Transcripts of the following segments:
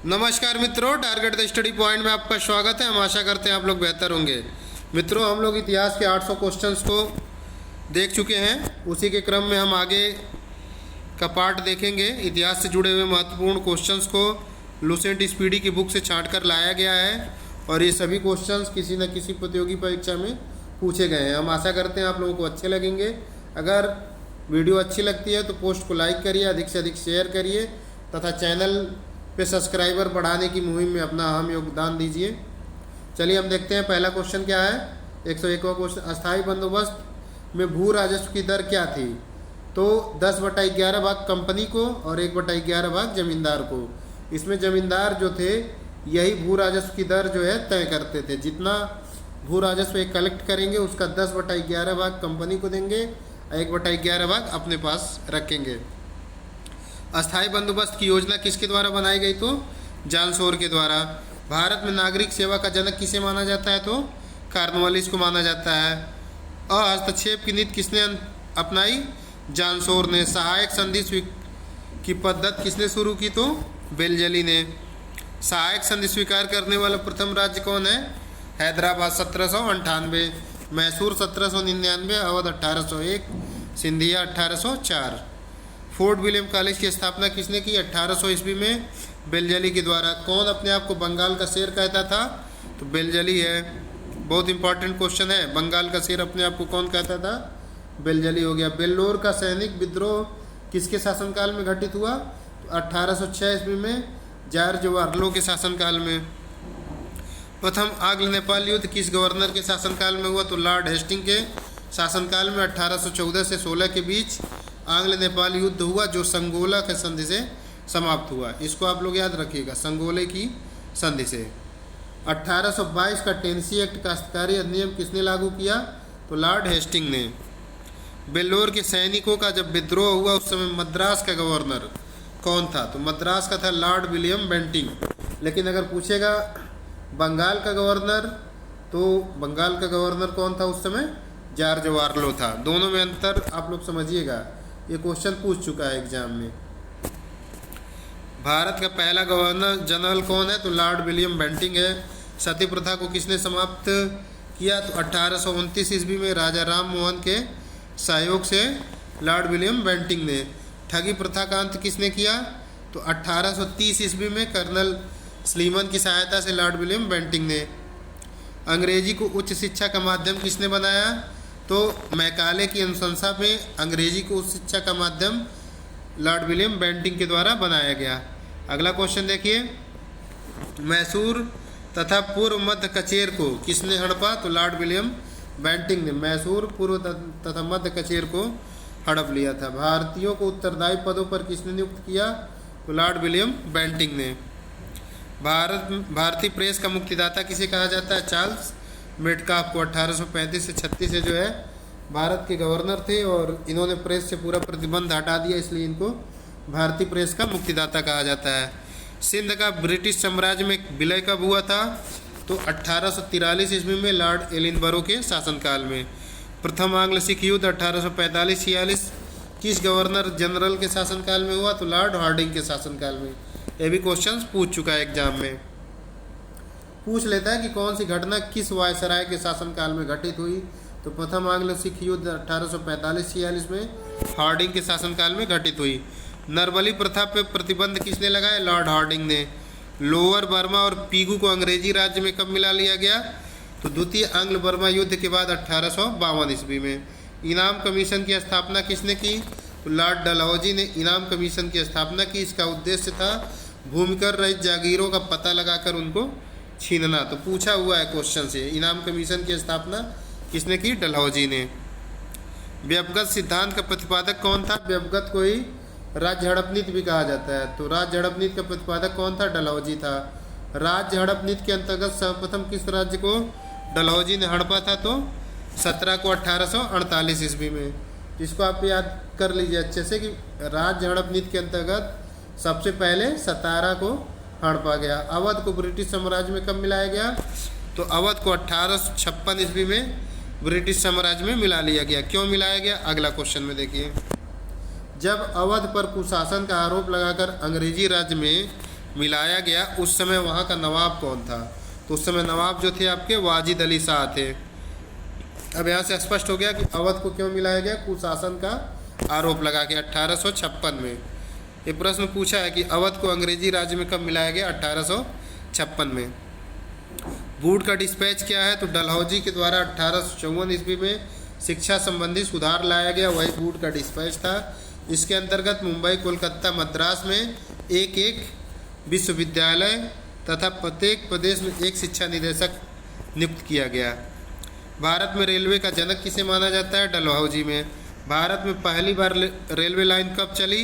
नमस्कार मित्रों, target the study point में आपका स्वागत है। हम आशा करते हैं आप लोग बेहतर होंगे। मित्रों, हम लोग इतिहास के 800 क्वेश्चंस को देख चुके हैं। उसी के क्रम में हम आगे का पार्ट देखेंगे। इतिहास से जुड़े हुए महत्वपूर्ण क्वेश्चंस को लुसेंट स्पीडी की बुक से छांट कर लाया गया है और ये सभी क्वेश्चंस किसी न किसी प्रतियोगी परीक्षा में पूछे गए हैं। हम आशा करते हैं आप लोगों को अच्छे लगेंगे। अगर वीडियो अच्छी लगती है तो पोस्ट को लाइक करिए, अधिक से अधिक शेयर करिए तथा चैनल पे सब्सक्राइबर बढ़ाने की मुहिम में अपना अहम योगदान दीजिए। चलिए हम देखते हैं पहला क्वेश्चन क्या है। 101वां क्वेश्चन, अस्थायी बंदोबस्त में भू राजस्व की दर क्या थी? तो 10/11 भाग कंपनी को और 1/11 भाग जमींदार को। इसमें जमींदार जो थे यही भू राजस्व की दर जो है तय करते थे। जितना भू राजस्व एक कलेक्ट करेंगे उसका 10/11 भाग कंपनी को देंगे, 1/11 भाग अपने पास रखेंगे। अस्थायी बंदोबस्त की योजना किसके द्वारा बनाई गई? तो जालसोर के द्वारा। भारत में नागरिक सेवा का जनक किसे माना जाता है? तो कॉर्नवालिस को माना जाता है। हस्तक्षेप की नीति किसने अपनाई? जालसोर ने। सहायक संधि की पद्धति किसने शुरू की? तो बेलजली ने। सहायक संधि स्वीकार करने वाला प्रथम राज्य कौन है? Hyderabad 1798, Mysore 1799, Awadh 1801, Scindia 1804। Fort William college की स्थापना किसने की? 1800 ईस्वी में बेलजली के द्वारा। कौन अपने आप को बंगाल का शेर कहता था? तो बेलजली है। बहुत इंपॉर्टेंट क्वेश्चन है। बंगाल का शेर अपने आप को कौन कहता था? बेलजली हो गया। बेल्लोर का सैनिक विद्रोह किसके शासनकाल में घटित हुआ? तो 1806 ईस्वी में जॉर्ज वार्लो के शासनकाल में। प्रथम आंग्ल नेपाल युद्ध किस गवर्नर के शासनकाल में हुआ? तो लॉर्ड हेस्टिंग के शासनकाल में 1814 से 16 के बीच आंग्ल नेपाल युद्ध हुआ, जो संगोला के संधि से समाप्त हुआ। इसको आप लोग याद रखिएगा, संगोले की संधि से। 1822 का टेनेसी एक्ट काश्तकारी अधिनियम किसने लागू किया? तो लॉर्ड हेस्टिंग ने। बेल्लोर के सैनिकों का जब विद्रोह हुआ उस समय मद्रास का गवर्नर कौन था? तो मद्रास का था लॉर्ड विलियम बेंटिंग। लेकिन अगर पूछेगा बंगाल का गवर्नर, तो बंगाल का गवर्नर कौन था उस समय? जॉर्ज वार्लो था। दोनों में अंतर आप लोग समझिएगा, ये क्वेश्चन पूछ चुका है एग्जाम में। भारत का पहला गवर्नर जनरल कौन है? तो लॉर्ड विलियम बेंटिंग है। सती प्रथा को किसने समाप्त किया? तो 1829 ईस्वी में राजा राम मोहन के सहयोग से लॉर्ड विलियम बेंटिंग ने। ठगी प्रथा का अंत किसने किया? तो 1830 ईस्वी में कर्नल स्लीमन की सहायता से लॉर्ड विलियम बेंटिंग ने। अंग्रेजी को उच्च शिक्षा का माध्यम किसने बनाया? तो मैकाले की अनुशंसा में अंग्रेजी को उच्च शिक्षा का माध्यम लॉर्ड विलियम बेंटिंग के द्वारा बनाया गया। अगला क्वेश्चन देखिए, मैसूर तथा पूर्व मध्य कचेर को किसने हड़पा? तो लॉर्ड विलियम बेंटिंग ने मैसूर, पूर्व तथा मध्य कचेर को हड़प लिया था। भारतीयों को उत्तरदायी पदों पर किसने नियुक्त किया? तो लॉर्ड विलियम बेंटिंग ने। भारतीय प्रेस का मुक्तिदाता किसे कहा जाता है? चार्ल्स मेटकाफ को। 1835 से 36 से जो है भारत के गवर्नर थे और इन्होंने प्रेस से पूरा प्रतिबंध हटा दिया, इसलिए इनको भारतीय प्रेस का मुक्तिदाता कहा जाता है। सिंध का ब्रिटिश साम्राज्य में विलय कब हुआ था? तो 1843 ईस्वी में लॉर्ड एलिनबरो के शासनकाल में। प्रथम आंग्ल सिख युद्ध 1845-46 किस गवर्नर जनरल के शासनकाल में हुआ? तो लॉर्ड हार्डिंग के शासनकाल में। ये भी क्वेश्चन पूछ चुका है एग्जाम में। पूछ लेता है कि कौन सी घटना किस वायसराय के शासनकाल में घटित हुई? तो प्रथम आंग्ल सिख युद्ध 1845-46 में हार्डिंग के शासनकाल में घटित हुई। नरबली प्रथा पर प्रतिबंध किसने लगाया? लॉर्ड हार्डिंग ने। लोअर बर्मा और पीगू को अंग्रेजी राज्य में कब मिला लिया गया? तो द्वितीय आंग्ल बर्मा युद्ध के बाद 1852 ईस्वी में। इनाम कमीशन की स्थापना किसने की? तो लॉर्ड डलहौजी ने इनाम कमीशन की स्थापना की। इसका उद्देश्य था भूमिकर रहित जागीरों का पता लगाकर उनको छीनना। तो पूछा हुआ है क्वेश्चन से, इनाम कमीशन की स्थापना किसने की? डलहौजी ने। व्यवगत सिद्धांत का प्रतिपादक कौन था? व्यवगत को ही राज्य हड़प नीति भी कहा जाता है। तो राज्य हड़प नीति का प्रतिपादक कौन था? डलहौजी था। राज्य हड़प नीति के अंतर्गत सर्वप्रथम किस राज्य को डलहौजी ने हड़पा था? तो 17 को 1848 ईस्वी में। जिसको आप याद कर लीजिए अच्छे से कि राज्य हड़प नीति के अंतर्गत सबसे पहले सतारा को हड़पा गया। अवध को ब्रिटिश साम्राज्य में कब मिलाया गया? तो अवध को 1856 ईस्वी में ब्रिटिश साम्राज्य में मिला लिया गया। क्यों मिलाया गया? अगला क्वेश्चन में देखिए। जब अवध पर कुशासन का आरोप लगाकर अंग्रेजी राज्य में मिलाया गया उस समय वहाँ का नवाब कौन था? तो उस समय नवाब जो थे आपके वाजिद अली शाह थे। अब यहाँ से स्पष्ट हो गया कि अवध को क्यों मिलाया गया, कुशासन का आरोप लगा के 1856 में। ये प्रश्न पूछा है कि अवध को अंग्रेजी राज्य में कब मिलाया गया? 1856 में। बूड का डिस्पैच क्या है? तो डलहौजी के द्वारा 1854 ईस्वी में शिक्षा संबंधी सुधार लाया गया, वही बूड का डिस्पैच था। इसके अंतर्गत मुंबई, कोलकाता, मद्रास में एक एक विश्वविद्यालय तथा प्रत्येक प्रदेश में एक शिक्षा निदेशक नियुक्त किया गया। भारत में रेलवे का जनक किसे माना जाता है? डलहौजी में। भारत में पहली बार रेलवे लाइन कब चली?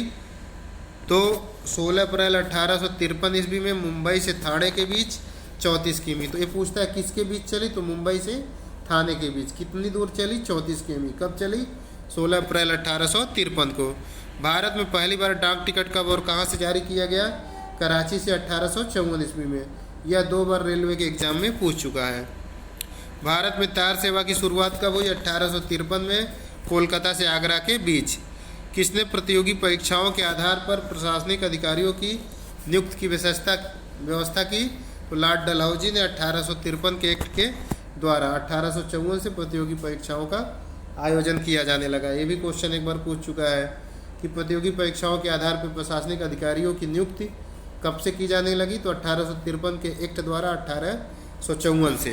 तो 16 अप्रैल 1853 ईस्वी में मुंबई से थाने के बीच 34 किमी। तो ये पूछता है किसके बीच चली? तो मुंबई से थाने के बीच कितनी दूर चली? 34 किमी। कब चली? 16 अप्रैल 1853 को। भारत में पहली बार डाक टिकट कब और कहाँ से जारी किया गया? कराची से 1854 ईस्वी में। यह 2 बार रेलवे के एग्जाम में पूछ चुका है। भारत में तार सेवा की शुरुआत कब हुई? 1853 में, कोलकाता से आगरा के बीच। किसने प्रतियोगी परीक्षाओं के आधार पर प्रशासनिक अधिकारियों की नियुक्ति की व्यवस्था की? तो लॉर्ड डलहौजी ने 1853 के एक्ट के द्वारा 1854 से प्रतियोगी परीक्षाओं का आयोजन किया जाने लगा। ये भी क्वेश्चन एक बार पूछ चुका है कि प्रतियोगी परीक्षाओं के आधार पर प्रशासनिक अधिकारियों की नियुक्ति कब से की जाने लगी? तो 1853 के एक्ट द्वारा 1854 से।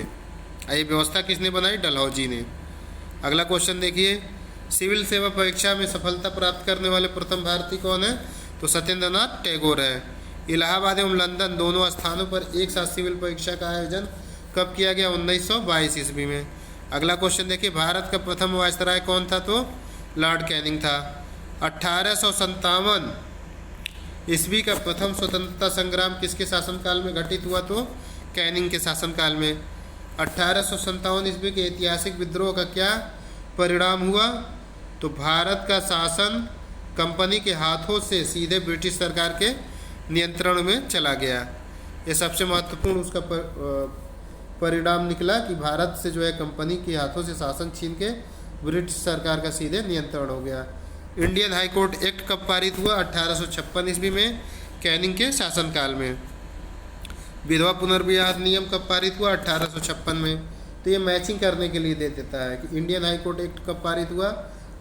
ये व्यवस्था किसने बनाई? डलहौजी ने। अगला क्वेश्चन देखिए, सिविल सेवा परीक्षा में सफलता प्राप्त करने वाले प्रथम भारतीय कौन है? तो सत्येंद्रनाथ टैगोर है। इलाहाबाद एवं लंदन दोनों स्थानों पर एक साथ सिविल परीक्षा का आयोजन कब किया गया? 1922 ईस्वी में। अगला क्वेश्चन देखिए, भारत का प्रथम वायसराय कौन था? तो लॉर्ड कैनिंग था। 1857 ईस्वी का प्रथम स्वतंत्रता संग्राम किसके शासनकाल में घटित हुआ? तो कैनिंग के शासनकाल में। 1857 ईस्वी के ऐतिहासिक विद्रोह का क्या परिणाम हुआ? तो भारत का शासन कंपनी के हाथों से सीधे ब्रिटिश सरकार के नियंत्रण में चला गया। ये सबसे महत्वपूर्ण उसका परिणाम निकला कि भारत से जो है कंपनी के हाथों से शासन छीन के ब्रिटिश सरकार का सीधे नियंत्रण हो गया। इंडियन हाई कोर्ट एक्ट कब पारित हुआ? 1856 ईस्वी में, कैनिंग के शासनकाल में। विधवा पुनर्विवाह अधिनियम कब पारित हुआ? 1856 में। तो ये मैचिंग करने के लिए दे देता है कि इंडियन हाई कोर्ट एक्ट कब पारित हुआ?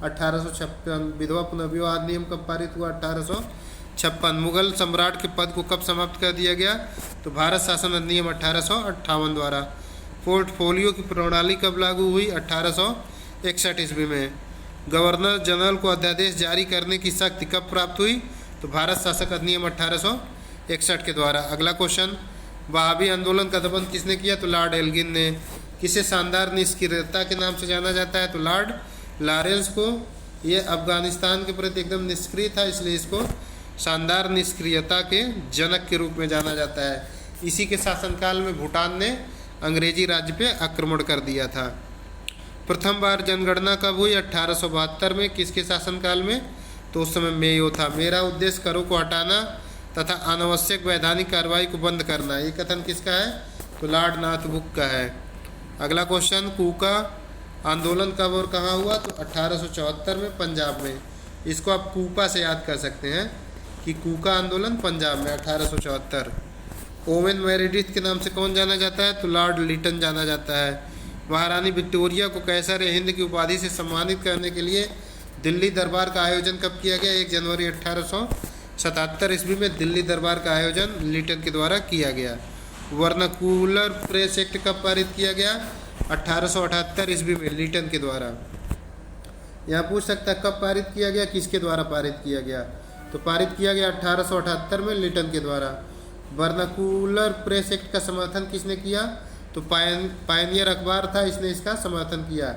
1856। विधवा पुनर्विवाह अधिनियम कब पारित हुआ? 1856। मुगल सम्राट के पद को कब समाप्त कर दिया गया? तो भारत शासन अधिनियम 1858 द्वारा। पोर्टफोलियो की प्रणाली कब लागू हुई? 1861 ईस्वी में। गवर्नर जनरल को अध्यादेश जारी करने की शक्ति कब प्राप्त हुई? तो भारत शासक अधिनियम 1861 के द्वारा। अगला क्वेश्चन, वहाबी आंदोलन का दमन किसने किया? तो लॉर्ड एल्गिन ने। किसे शानदार निष्क्रियता के नाम से जाना जाता है? तो लॉर्ड लॉरेंस को। ये अफगानिस्तान के प्रति एकदम निष्क्रिय था, इसलिए इसको शानदार निष्क्रियता के जनक के रूप में जाना जाता है। इसी के शासनकाल में भूटान ने अंग्रेजी राज्य पे आक्रमण कर दिया था। प्रथम बार जनगणना कब हुई? 1872 में। किसके शासनकाल में? तो उस समय मेयो था। मेरा उद्देश्य करों को हटाना तथा अनावश्यक वैधानिक कार्रवाई को बंद करना, ये कथन किसका है? तो लॉर्ड नाथब्रुक का है। अगला क्वेश्चन, कूका आंदोलन कब और कहाँ हुआ? तो 1874 में, पंजाब में। इसको आप कूपा से याद कर सकते हैं कि कूका आंदोलन पंजाब में 1874। ओवेन मेरिडिथ के नाम से कौन जाना जाता है? तो लॉर्ड लिटन जाना जाता है। महारानी विक्टोरिया को कैसर हिंद की उपाधि से सम्मानित करने के लिए दिल्ली दरबार का आयोजन कब किया गया? 1 जनवरी 1877 ईस्वी में दिल्ली दरबार का आयोजन लिटन के द्वारा किया गया। वर्नाकुलर प्रेस एक्ट कब पारित किया गया? 1878 ईस्वी में, लिटन के द्वारा। यहाँ पूछ सकता है कब पारित किया गया, किसके द्वारा पारित किया गया? तो पारित किया गया 1878 में, लिटन के द्वारा। वर्नाकुलर प्रेस एक्ट का समर्थन किसने किया? तो पायनियर अखबार था, इसने इसका समर्थन किया।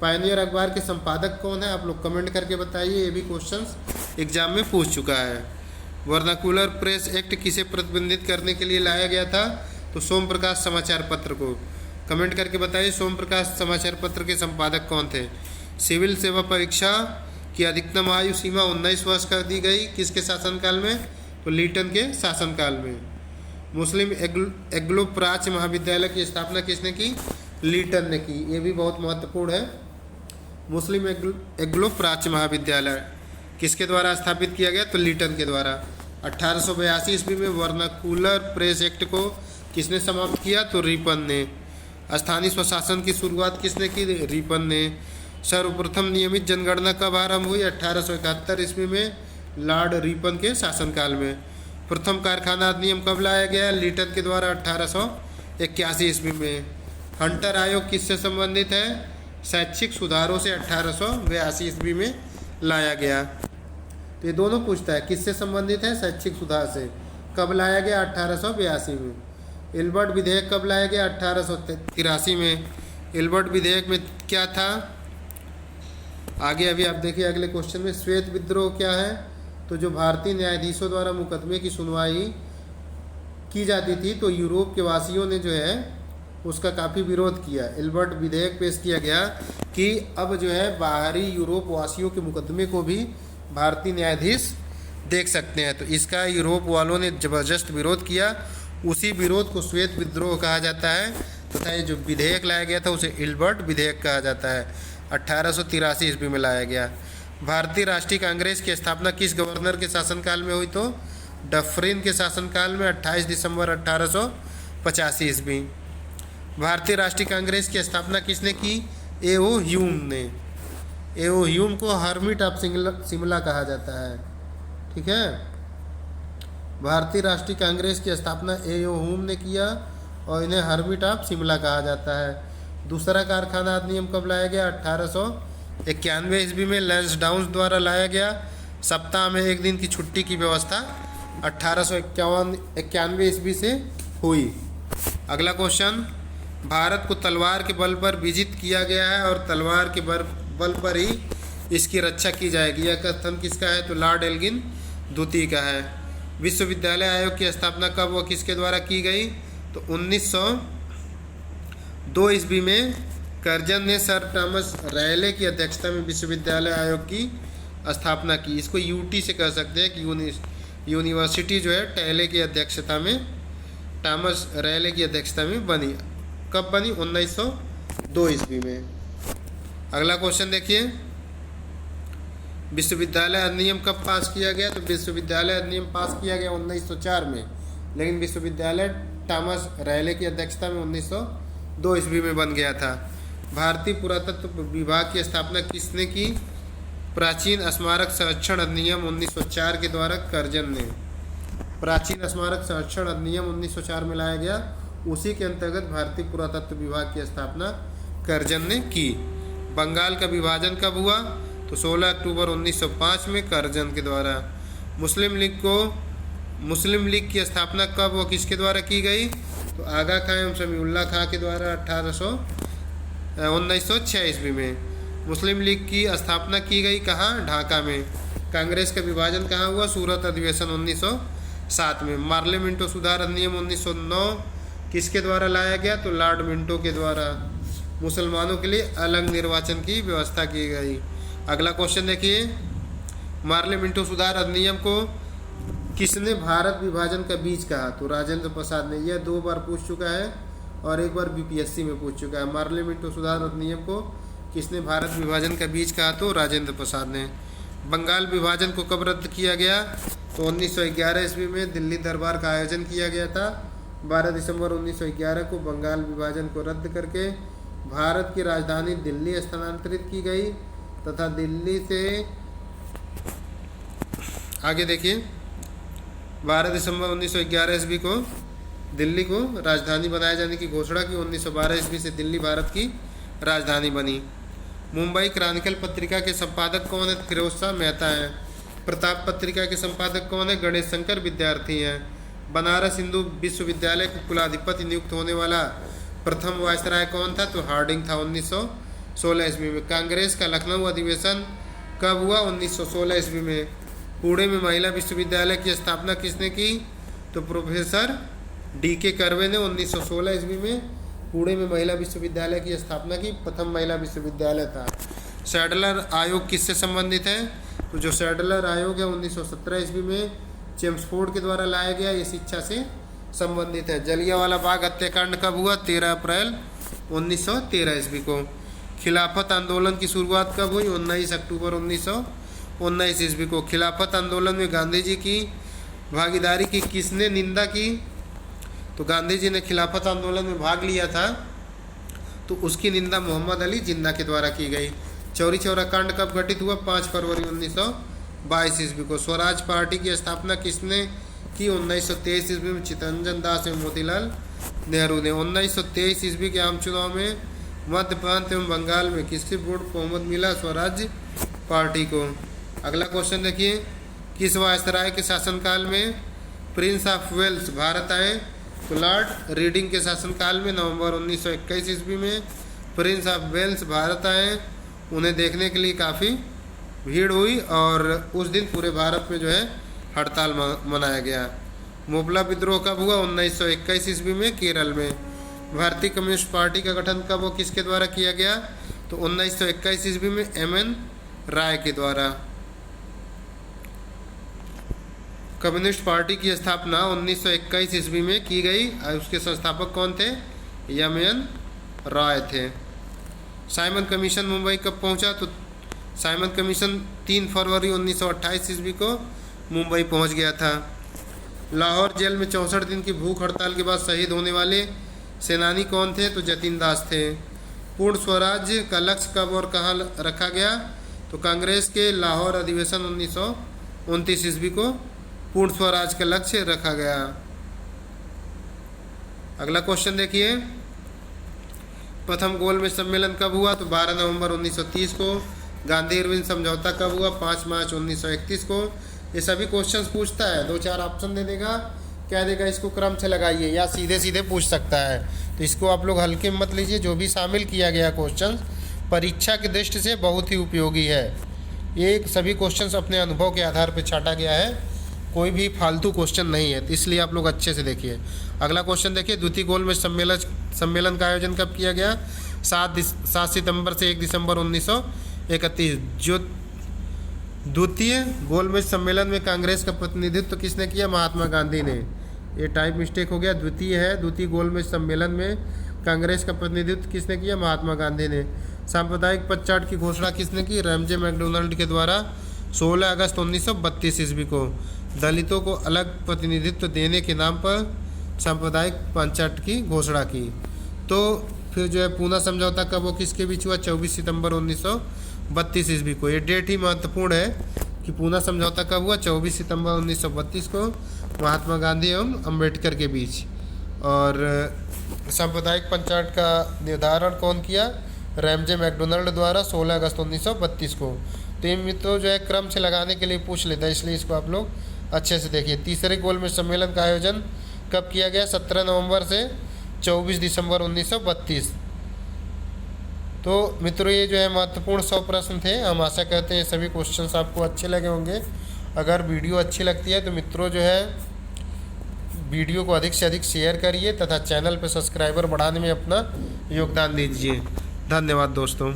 पायनियर अखबार के संपादक कौन है? आप लोग कमेंट करके बताइए, ये भी क्वेश्चंस एग्जाम में पूछ चुका है। वर्नाकुलर प्रेस एक्ट किसे प्रतिबंधित करने के लिए लाया गया था? तो सोम प्रकाश समाचार पत्र को। कमेंट करके बताइए सोम प्रकाश समाचार पत्र के संपादक कौन थे? सिविल सेवा परीक्षा की अधिकतम आयु सीमा 19 वर्ष कर दी गई, किसके शासनकाल में? तो लिटन के शासनकाल में। मुस्लिम एग्लो प्राच्य महाविद्यालय की स्थापना किसने की? लिटन ने की। ये भी बहुत महत्वपूर्ण है। मुस्लिम एग्लो प्राच्य महाविद्यालय किसके द्वारा स्थापित किया गया? तो लिटन के द्वारा। 1882 ईस्वी में वर्नाकुलर प्रेस एक्ट को किसने समाप्त किया? तो रिपन ने। स्थानीय स्वशासन की शुरुआत किसने की? रिपन ने। सर्वप्रथम नियमित जनगणना कब आरंभ हुई? 1871 ईस्वी में लॉर्ड रिपन के शासनकाल में। प्रथम कारखाना अधिनियम कब लाया गया? लीटन के द्वारा 1881 ईस्वी में। हंटर आयोग किससे संबंधित है? शैक्षिक सुधारों से 1882 ईस्वी में लाया गया। तो ये दोनों पूछता है किससे संबंधित है? शैक्षिक सुधार से। कब लाया गया? 1882 में। इल्बर्ट विधेयक कब लाया गया? 1883 में। इल्बर्ट विधेयक में क्या था? आगे अभी आप देखिए अगले क्वेश्चन में। श्वेत विद्रोह क्या है? तो जो भारतीय न्यायाधीशों द्वारा मुकदमे की सुनवाई की जाती थी तो यूरोप के वासियों ने जो है उसका काफ़ी विरोध किया। इल्बर्ट विधेयक पेश किया गया कि अब जो है बाहरी यूरोप वासियों के मुकदमे को भी भारतीय न्यायाधीश देख सकते हैं। तो इसका यूरोप वालों ने ज़बरदस्त विरोध किया। उसी विरोध को श्वेत विद्रोह कहा जाता है तथा ये जो विधेयक लाया गया था उसे इल्बर्ट विधेयक कहा जाता है। 1883 ईस्वी में लाया गया। भारतीय राष्ट्रीय कांग्रेस की स्थापना किस गवर्नर के शासनकाल में हुई? तो डफरिन के शासनकाल में 28 दिसंबर 1885 ईस्वी। भारतीय राष्ट्रीय कांग्रेस की स्थापना किसने की? ए.ओ. ह्यूम ने। ए.ओ. ह्यूम को हर्मिट ऑफ शिमला कहा जाता है। ठीक है, भारतीय राष्ट्रीय कांग्रेस की स्थापना ए.ओ. ह्यूम ने किया और इन्हें हर्मिट ऑफ शिमला कहा जाता है। दूसरा कारखाना अधिनियम कब लाया गया? 1891 ईस्वी में लैंसडाउन द्वारा लाया गया। सप्ताह में एक दिन की छुट्टी की व्यवस्था 1891 ईस्वी से हुई। अगला क्वेश्चन, भारत को तलवार के बल पर विजित किया गया है और तलवार के बल पर ही इसकी रक्षा की जाएगी। यह कथन किसका है? तो लॉर्ड एल्गिन द्वितीय का है। विश्वविद्यालय आयोग की स्थापना कब व किसके द्वारा की गई? तो 1902 ईस्वी में कर्जन ने सर थॉमस रैले की अध्यक्षता में विश्वविद्यालय आयोग की स्थापना की। इसको यूटी से कह सकते हैं कि यूनिवर्सिटी जो है टैले की अध्यक्षता में, थॉमस रैले की अध्यक्षता में बनी। कब बनी? 1902 ईस्वी में। अगला क्वेश्चन देखिए, विश्वविद्यालय अधिनियम कब पास किया गया? तो विश्वविद्यालय अधिनियम पास किया गया 1904 में, लेकिन विश्वविद्यालय थॉमस रैले की अध्यक्षता में 1902 ईस्वी में बन गया था। भारतीय पुरातत्व विभाग की स्थापना किसने की? प्राचीन स्मारक संरक्षण अधिनियम 1904 के द्वारा कर्जन ने। प्राचीन स्मारक संरक्षण अधिनियम 1904 में लाया गया, उसी के अंतर्गत भारतीय पुरातत्व विभाग की स्थापना कर्जन ने की। बंगाल का विभाजन कब हुआ? तो 16 अक्टूबर 1905 में कर्जन के द्वारा। मुस्लिम लीग की स्थापना कब व किसके द्वारा की गई? तो आगा खां एवं समीउल्लाह खां के द्वारा 1906 ईस्वी में। मुस्लिम लीग की स्थापना की गई कहाँ? ढाका में। कांग्रेस का विभाजन कहाँ हुआ? सूरत अधिवेशन 1907 में। मार्ले मिंटो सुधार अधिनियम 1909 किसके द्वारा लाया गया? तो लॉर्ड मिंटो के द्वारा। मुसलमानों के लिए अलग निर्वाचन की व्यवस्था की गई। अगला क्वेश्चन देखिए, मार्ले मिंटो सुधार अधिनियम को किसने भारत विभाजन का बीज कहा? तो राजेंद्र प्रसाद ने। यह 2 बार पूछ चुका है और एक बार बीपीएससी में पूछ चुका है। मार्ले मिंटो सुधार अधिनियम को किसने भारत विभाजन का बीज कहा? तो राजेंद्र प्रसाद ने। बंगाल विभाजन को कब रद्द किया गया? तो 1911 ईस्वी में दिल्ली दरबार का आयोजन किया गया था। 12 दिसंबर 1911 को बंगाल विभाजन को रद्द करके भारत की राजधानी दिल्ली स्थानांतरित की गई तथा दिल्ली से आगे देखिए 12 दिसंबर 1911 ईस्वी को दिल्ली को राजधानी बनाए जाने की घोषणा की। 1912 ईस्वी से दिल्ली भारत की राजधानी बनी। मुंबई क्रॉनिकल पत्रिका के संपादक कौन है? फिरोज शाह मेहता हैं। प्रताप पत्रिका के संपादक कौन है? गणेश शंकर विद्यार्थी हैं। बनारस हिंदू विश्वविद्यालय को कुलाधिपति नियुक्त होने वाला प्रथम वायसराय कौन था? तो हार्डिंग था 1916 ईस्वी में। कांग्रेस का लखनऊ अधिवेशन कब हुआ? 1916 ईस्वी में। पुणे में महिला विश्वविद्यालय की स्थापना किसने की? तो प्रोफेसर D.K. कर्वे ने 1916 ईस्वी में पुणे में महिला विश्वविद्यालय की स्थापना की। प्रथम महिला विश्वविद्यालय था। सैडलर आयोग किससे संबंधित है? तो जो सैडलर आयोग है 1917 ईस्वी में चेम्सफोर्ड के द्वारा लाया गया, ये शिक्षा से संबंधित है। जलियांवाला बाग हत्याकांड कब हुआ? 13 अप्रैल 1913 ईस्वी को। खिलाफत आंदोलन की शुरुआत कब हुई? 19 अक्टूबर 1919 ईस्वी को। खिलाफत आंदोलन में गांधी जी की भागीदारी की किसने निंदा की? तो गांधी जी ने खिलाफत आंदोलन में भाग लिया था, तो उसकी निंदा मोहम्मद अली जिन्ना के द्वारा की गई। चौरी चौरा कांड कब घटित हुआ? 5 फरवरी 1922 ईस्वी को। स्वराज पार्टी की स्थापना किसने की? 1923 ईस्वी में चित्तरंजन दास एवं मोतीलाल नेहरू ने। 1923 ईस्वी के आम चुनाव में मध्य प्रांत एवं बंगाल में किससे वोट बहुमत मिला? स्वराज पार्टी को। अगला क्वेश्चन देखिए, किस वायसराय के शासनकाल में प्रिंस ऑफ वेल्स भारत आए? तो लॉर्ड रीडिंग के शासनकाल में नवंबर 1921 ईस्वी में प्रिंस ऑफ वेल्स भारत आए। उन्हें देखने के लिए काफ़ी भीड़ हुई और उस दिन पूरे भारत में जो है हड़ताल मनाया गया। मोपला विद्रोह कब हुआ? 1921 ईस्वी में केरल में। भारतीय कम्युनिस्ट पार्टी का गठन कब और किसके द्वारा किया गया? तो 1921 ईस्वी में एम.एन. राय के द्वारा। कम्युनिस्ट पार्टी की स्थापना 1921 ईस्वी में की गई और उसके संस्थापक कौन थे? एम.एन. राय थे। साइमन कमीशन मुंबई कब पहुंचा? तो साइमन कमीशन 3 फरवरी 1928 ईस्वी को मुंबई पहुंच गया था। लाहौर जेल में 64 दिन की भूख हड़ताल के बाद शहीद होने वाले सेनानी कौन थे? तो जतिन दास थे। पूर्ण स्वराज का लक्ष्य कब और कहाँ रखा गया? तो कांग्रेस के लाहौर अधिवेशन 1929 ईस्वी को पूर्ण स्वराज का लक्ष्य रखा गया। अगला क्वेश्चन देखिए, प्रथम गोलमेज सम्मेलन कब हुआ? तो 12 नवंबर 1930 को। गांधी इरविन समझौता कब हुआ? 5 मार्च 1931 को। ये सभी क्वेश्चंस पूछता है, 2-4 ऑप्शन दे देगा, क्या देगा, इसको क्रम से लगाइए या सीधे सीधे पूछ सकता है। तो इसको आप लोग हल्के में मत लीजिए। जो भी शामिल किया गया क्वेश्चन परीक्षा की दृष्टि से बहुत ही उपयोगी है। ये सभी क्वेश्चंस अपने अनुभव के आधार पर छाटा गया है, कोई भी फालतू क्वेश्चन नहीं है, तो इसलिए आप लोग अच्छे से देखिए। अगला क्वेश्चन देखिए, द्वितीय गोलमेज सम्मेलन का आयोजन कब किया गया? 7 सितंबर से 1 दिसंबर 1931। जो द्वितीय गोलमेज सम्मेलन में कांग्रेस का प्रतिनिधित्व किसने किया? महात्मा गांधी ने। ये टाइप मिस्टेक हो गया, द्वितीय है। द्वितीय गोलमेज सम्मेलन में कांग्रेस का प्रतिनिधित्व किसने किया? महात्मा गांधी ने। सांप्रदायिक पद चार्ट की घोषणा किसने की? रैमजे मैकडोनाल्ड के द्वारा 16 अगस्त 1932 ईस्वी को। दलितों को अलग प्रतिनिधित्व देने के नाम पर सांप्रदायिक पंचायत की घोषणा की। तो फिर जो है पूना समझौता कब वो किसके बीच हुआ? 24 सितंबर 1932 ईस्वी को। ये डेट ही महत्वपूर्ण है कि पूना समझौता कब हुआ? 24 सितंबर 1932 को, महात्मा गांधी एवं अम्बेडकर के बीच। और सांप्रदायिक पंचायत का निर्धारण कौन किया? रैमजे मैकडोनाल्ड द्वारा 16 अगस्त 1932 को। तो ये मित्रों जो है क्रम से लगाने के लिए पूछ लेता है, इसलिए इसको आप लोग अच्छे से देखिए। तीसरे गोलमेज सम्मेलन का आयोजन कब किया गया? 17 नवंबर से 24 दिसंबर 1932। तो मित्रों ये जो है महत्वपूर्ण 100 प्रश्न थे। हम आशा करते हैं सभी क्वेश्चंस आपको अच्छे लगे होंगे। अगर वीडियो अच्छी लगती है तो मित्रों जो है वीडियो को अधिक से अधिक शेयर करिए तथा चैनल पर सब्सक्राइबर बढ़ाने में अपना योगदान दीजिए। धन्यवाद दोस्तों।